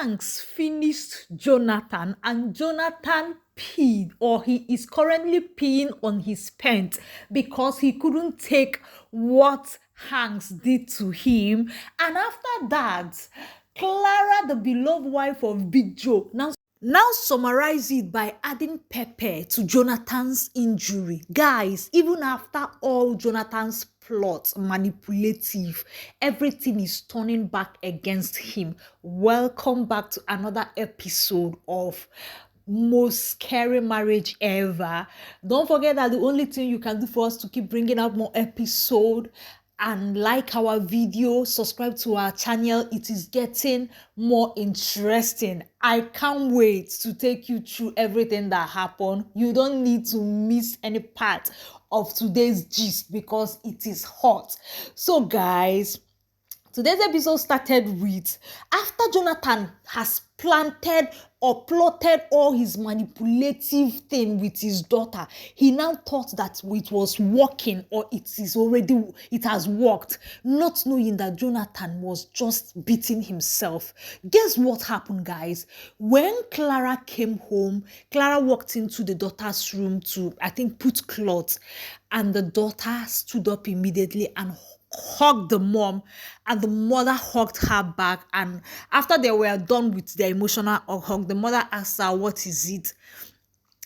Hanks finished Jonathan, and Jonathan peed, or he is currently peeing on his pants because he couldn't take what Hanks did to him. And after that, Clara, the beloved wife of Big Joe, now summarize it by adding pepper to Jonathan's injury. Guys, even after all Jonathan's plots, manipulative, everything is turning back against him. Welcome back to another episode of most scary marriage ever. Don't forget that the only thing you can do for us to keep bringing out more episode and like our video, subscribe to our channel. It is getting more interesting. I can't wait to take you through everything that happened. You don't need to miss any part of today's gist because it is hot. So guys, today's episode started with after Jonathan has planted or plotted all his manipulative thing with his daughter. He now thought that it was working, or it has worked, not knowing that Jonathan was just beating himself. Guess what happened, guys? When Clara came home, Clara walked into the daughter's room to, I think, put clothes, and the daughter stood up immediately and hugged the mom, and the mother hugged her back. And after they were done with their emotional hug, the mother asked her, "What is it?"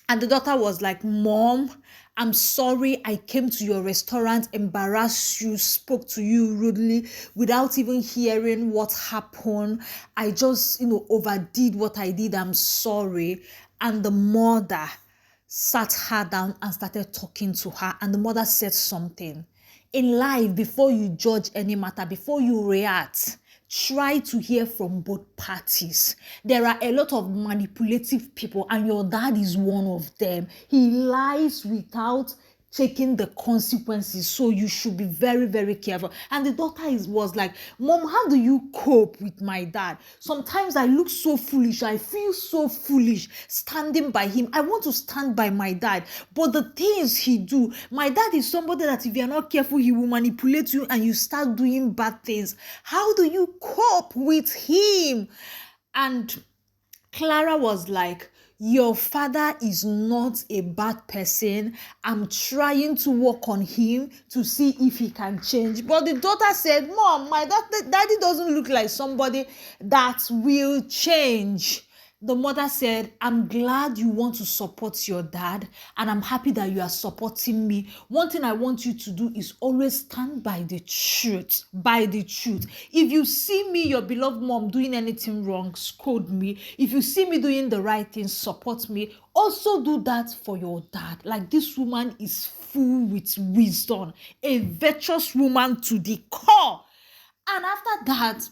And the daughter was like, "Mom, I'm sorry I came to your restaurant, embarrassed you, spoke to you rudely without even hearing what happened. I just, overdid what I did. I'm sorry." And the mother sat her down and started talking to her. And the mother said something. In life, before you judge any matter, before you react, try to hear from both parties. There are a lot of manipulative people, and your dad is one of them. He lies without taking the consequences, so you should be very, very careful. And the daughter was like, "Mom, how do you cope with my dad? Sometimes I look so foolish. I feel so foolish standing by him. I want to stand by my dad, but the things he do, my dad is somebody that if you're not careful, he will manipulate you and you start doing bad things. How do you cope with him?" And Clara was like, "Your father is not a bad person. I'm trying to work on him to see if he can change." But the daughter said, "Mom, my daddy doesn't look like somebody that will change." The mother said, "I'm glad you want to support your dad, and I'm happy that you are supporting me. One thing I want you to do is always stand by the truth, by the truth. If you see me, your beloved mom, doing anything wrong, scold me. If you see me doing the right thing, support me. Also do that for your dad." Like, this woman is full with wisdom, a virtuous woman to the core. And after that,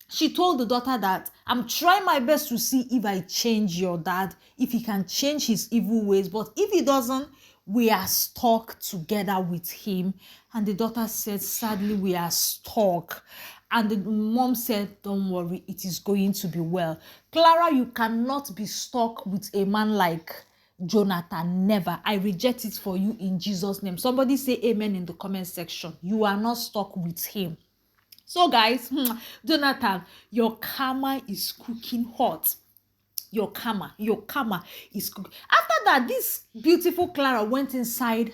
she told the daughter that, "I'm trying my best to see if I change your dad, if he can change his evil ways. But if he doesn't, we are stuck together with him." And the daughter said, "Sadly, we are stuck." And the mom said, "Don't worry, it is going to be well." Clara, you cannot be stuck with a man like Jonathan. Never. I reject it for you in Jesus' name. Somebody say amen in the comment section. You are not stuck with him. So guys, Jonathan, your karma is cooking hot. Your karma is cooking. After that, this beautiful Clara went inside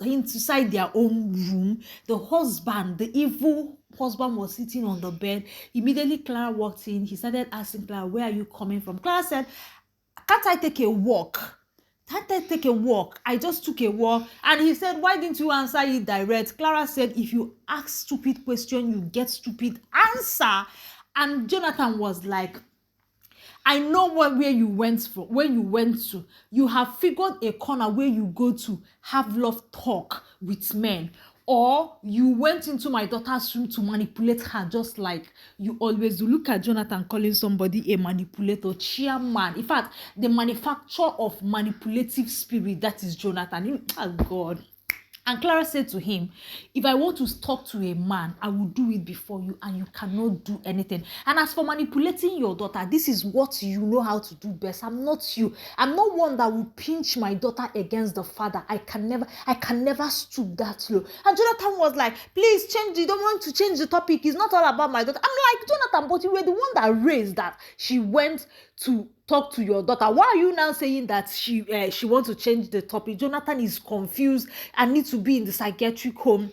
inside their own room. The husband, the evil husband, was sitting on the bed. Immediately Clara walked in. He started asking Clara, "Where are you coming from?" Clara said, "Can't I take a walk? Can't I take a walk? I just took a walk." And he said, "Why didn't you answer it direct?" Clara said, "If you ask stupid question, you get stupid answer." And Jonathan was like, "I know where you went from, where you went to. You have figured a corner where you go to have love talk with men. Or you went into my daughter's room to manipulate her just like you always do." Look at Jonathan calling somebody a manipulator, chairman. In fact, the manufacturer of manipulative spirit, that is Jonathan. Oh God. And Clara said to him, if I want to talk to a man, I will do it before you, and you cannot do anything. And as for manipulating your daughter, this is what you know how to do best. I'm not you. I'm not one that will pinch my daughter against the father. I can never stoop that low. And Jonathan was like, please change. You don't want to change the topic. It's not all about my daughter. I'm like, Jonathan, but you were the one that raised that she went to talk to your daughter. Why are you now saying that she wants to change the topic? Jonathan is confused and needs to be in the psychiatric home.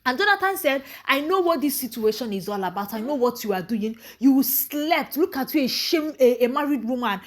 And Jonathan said, I know what this situation is all about. I know what you are doing. You slept. Look at you, a married woman,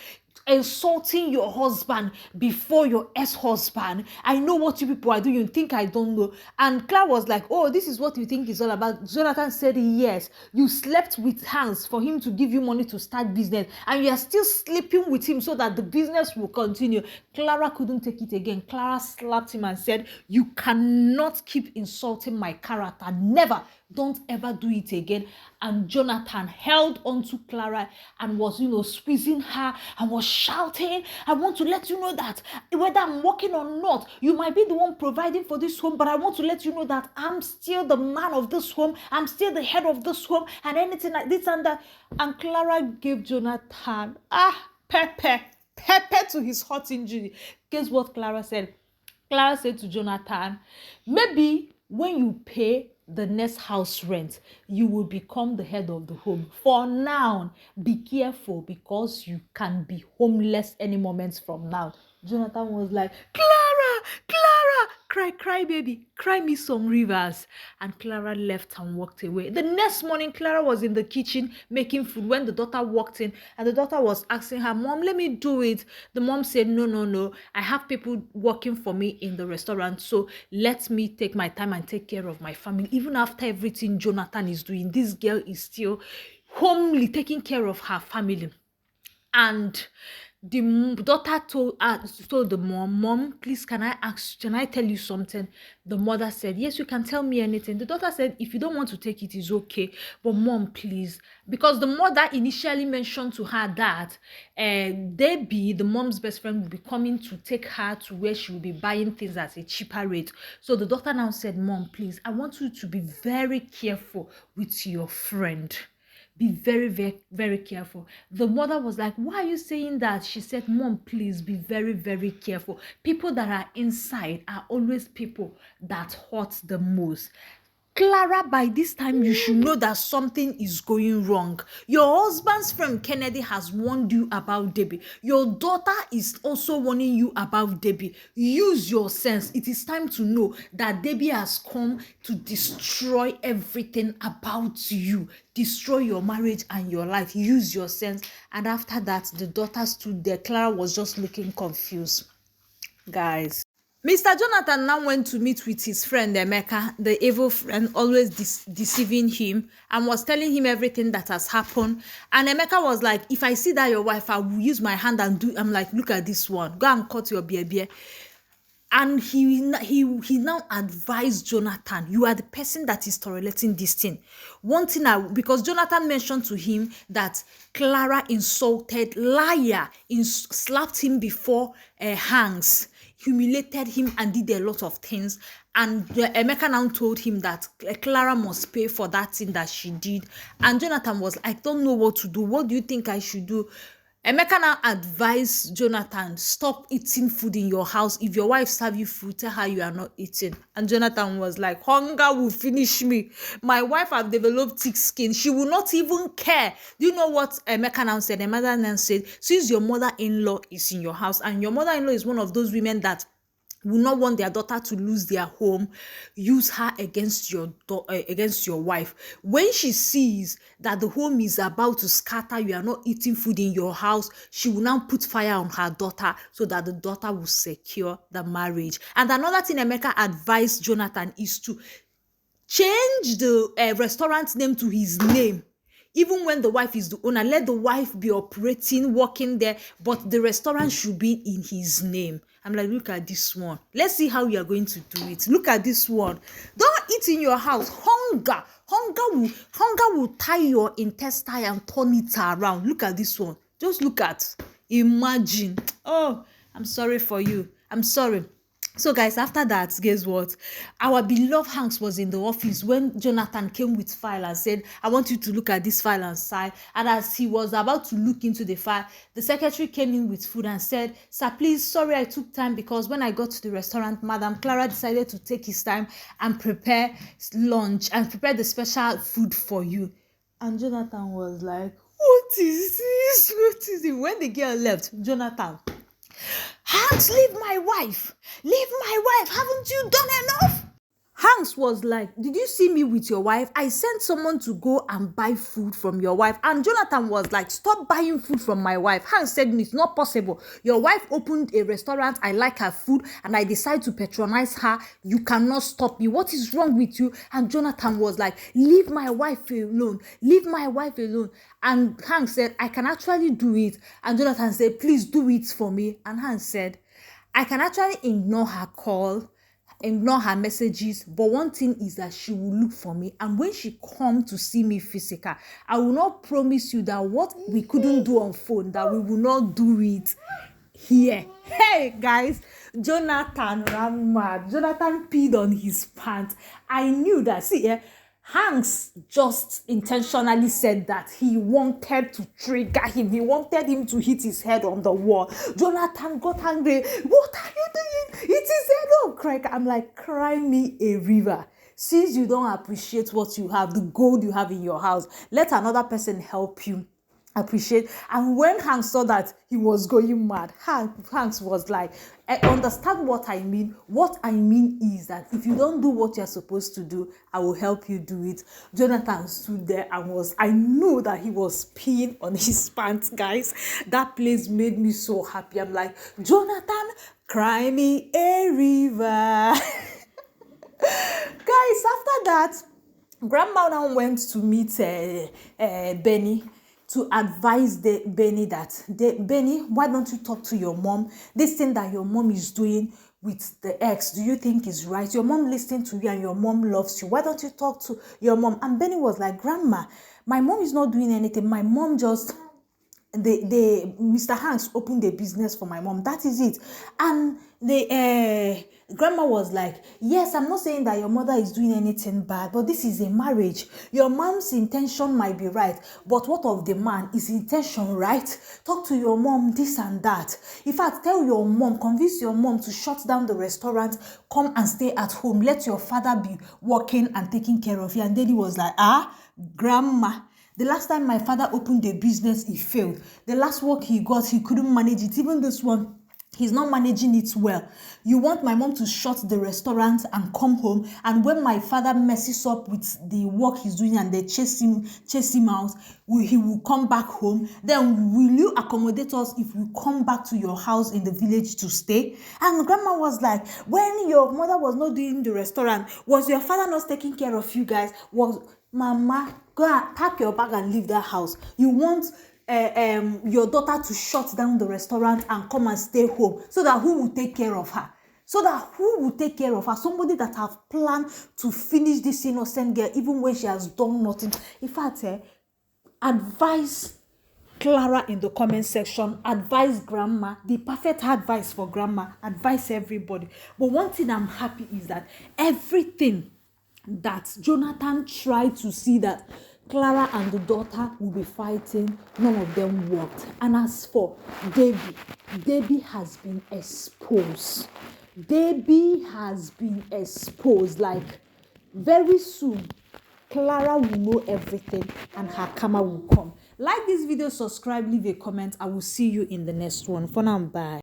insulting your husband before your ex-husband. I know what you people are doing. You think I don't know? And Clara was like, oh, this is what you think is all about. Jonathan said, yes, you slept with Hans for him to give you money to start business, and you are still sleeping with him so that the business will continue. Clara couldn't take it again. Clara slapped him and said, you cannot keep insulting my character. Never. Don't ever do it again. And Jonathan held on to Clara and was, squeezing her and was shouting, I want to let you know that whether I'm working or not, you might be the one providing for this home, but I want to let you know that I'm still the man of this home. I'm still the head of this home, and anything like this and that. And Clara gave Jonathan, pepper to his hot injury. Guess what Clara said? Clara said to Jonathan, maybe when you pay the next house rent, you will become the head of the home. For now, be careful, because you can be homeless any moment from now. Jonathan was like, Clara, cry, baby, cry me some rivers. And Clara left and walked away. The next morning, Clara was in the kitchen making food when the daughter walked in, and the daughter was asking her, Mom, let me do it. The mom said, no, I have people working for me in the restaurant, so let me take my time and take care of my family. Even after everything Jonathan is doing, this girl is still homely, taking care of her family. And the daughter told the mom, please, can I tell you something? The mother said, yes, you can tell me anything. The daughter said, if you don't want to take it, it's okay, but mom, please. Because the mother initially mentioned to her that Debbie, the mom's best friend, will be coming to take her to where she will be buying things at a cheaper rate. So the daughter now said, Mom, please, I want you to be very careful with your friend. Be very, very, very careful. The mother was like, why are you saying that? She said, Mom, please be very, very careful. People that are inside are always people that hurt the most. Clara, by this time, you should know that something is going wrong. Your husband's friend Kennedy has warned you about Debbie. Your daughter is also warning you about Debbie. Use your sense. It is time to know that Debbie has come to destroy everything about you. Destroy your marriage and your life. Use your sense. And after that, the daughter stood there. Clara was just looking confused. Guys. Mr. Jonathan now went to meet with his friend Emeka, the evil friend, always deceiving him, and was telling him everything that has happened. And Emeka was like, if I see that your wife, I will use my hand and do. I'm like, look at this one. Go and cut your beer. And he now advised Jonathan, you are the person that is tolerating this thing. One thing, because Jonathan mentioned to him that Clara insulted, slapped him before Hanks, humiliated him and did a lot of things. And Emeka now told him that Clara must pay for that thing that she did. And Jonathan was like, I don't know what to do. What do you think I should do? Emeka now advised Jonathan, stop eating food in your house. If your wife serves you food, tell her you are not eating. And Jonathan was like, hunger will finish me. My wife has developed thick skin. She will not even care. Do you know what Emeka now said? Emeka now said, since your mother-in-law is in your house, and your mother-in-law is one of those women that will not want their daughter to lose their home, use her against your wife. When she sees that the home is about to scatter, you are not eating food in your house, she will now put fire on her daughter so that the daughter will secure the marriage. And another thing Emeka advised Jonathan is to change the restaurant name to his name. Even when the wife is the owner, let the wife be operating, working there, but the restaurant should be in his name. I'm like, look at this one. Let's see how you are going to do it. Look at this one. Don't eat in your house. Hunger will tie your intestine and turn it around. Look at this one. Just look at. Imagine. Oh, I'm sorry for you. I'm sorry. So, guys, after that, guess what? Our beloved Hanks was in the office when Jonathan came with file and said, I want you to look at this file and sign. And as he was about to look into the file, the secretary came in with food and said, sir, please, sorry I took time because when I got to the restaurant, Madam Clara decided to take his time and prepare lunch and prepare the special food for you. And Jonathan was like, what is this? What is it? When the girl left, Jonathan, Hanks, leave my wife. Leave my wife. Haven't you done enough? Hanks was like, did you see me with your wife? I sent someone to go and buy food from your wife. And Jonathan was like, stop buying food from my wife. Hanks said, it's not possible. Your wife opened a restaurant. I like her food and I decide to patronize her. You cannot stop me. What is wrong with you? And Jonathan was like, leave my wife alone. Leave my wife alone. And Hanks said, I can actually do it. And Jonathan said, please do it for me. And Hanks said, I can actually ignore her call, ignore her messages, but one thing is that she will look for me, and when she come to see me physical, I will not promise you that what we couldn't do on phone, that we will not do it here. Hey guys, Jonathan ran mad. Jonathan peed on his pants. I knew that. See, Hanks just intentionally said that he wanted to trigger him. He wanted him to hit his head on the wall. Jonathan got angry. What are you doing? It is head up, cry. I'm like, cry me a river. Since you don't appreciate what you have, the gold you have in your house, let another person help you appreciate. And when Hanks saw that he was going mad, Hanks was like, I understand what I mean. What I mean is that if you don't do what you're supposed to do, I will help you do it. Jonathan stood there and I knew that he was peeing on his pants, guys. That place made me so happy. I'm like, Jonathan, cry me a river. Guys, after that, Grandma now went to meet Benny to advise Benny that, Benny, why don't you talk to your mom? This thing that your mom is doing with the ex, do you think is right? Your mom listening to you and your mom loves you. Why don't you talk to your mom? And Benny was like, Grandma, my mom is not doing anything. My mom just, Mr. Hanks opened a business for my mom. That is it. And the Grandma was like, yes, I'm not saying that your mother is doing anything bad, but this is a marriage. Your mom's intention might be right, but what of the man? Is intention right? Talk to your mom, this and that. In fact, tell your mom, convince your mom to shut down the restaurant, come and stay at home. Let your father be working and taking care of you. And then he was like, Grandma, the last time my father opened a business, he failed. The last work he got, he couldn't manage it. Even this one, he's not managing it well. You want my mom to shut the restaurant and come home, and when my father messes up with the work he's doing and they chase him out, he will come back home. Then will you accommodate us if we come back to your house in the village to stay? And Grandma was like, when your mother was not doing the restaurant, was your father not taking care of you guys? Was Mama, go and pack your bag and leave that house? You want your daughter to shut down the restaurant and come and stay home, so that who will take care of her? Somebody that have planned to finish this innocent girl even when she has done nothing. In fact, advise Clara in the comment section, advise Grandma, the perfect advice for Grandma, advise everybody. But one thing I'm happy is that everything that Jonathan tried to see that Clara and the daughter will be fighting, none of them worked. And as for Debbie has been exposed. Debbie has been exposed. Like, very soon, Clara will know everything and her karma will come. Like this video, subscribe, leave a comment. I will see you in the next one. For now, bye.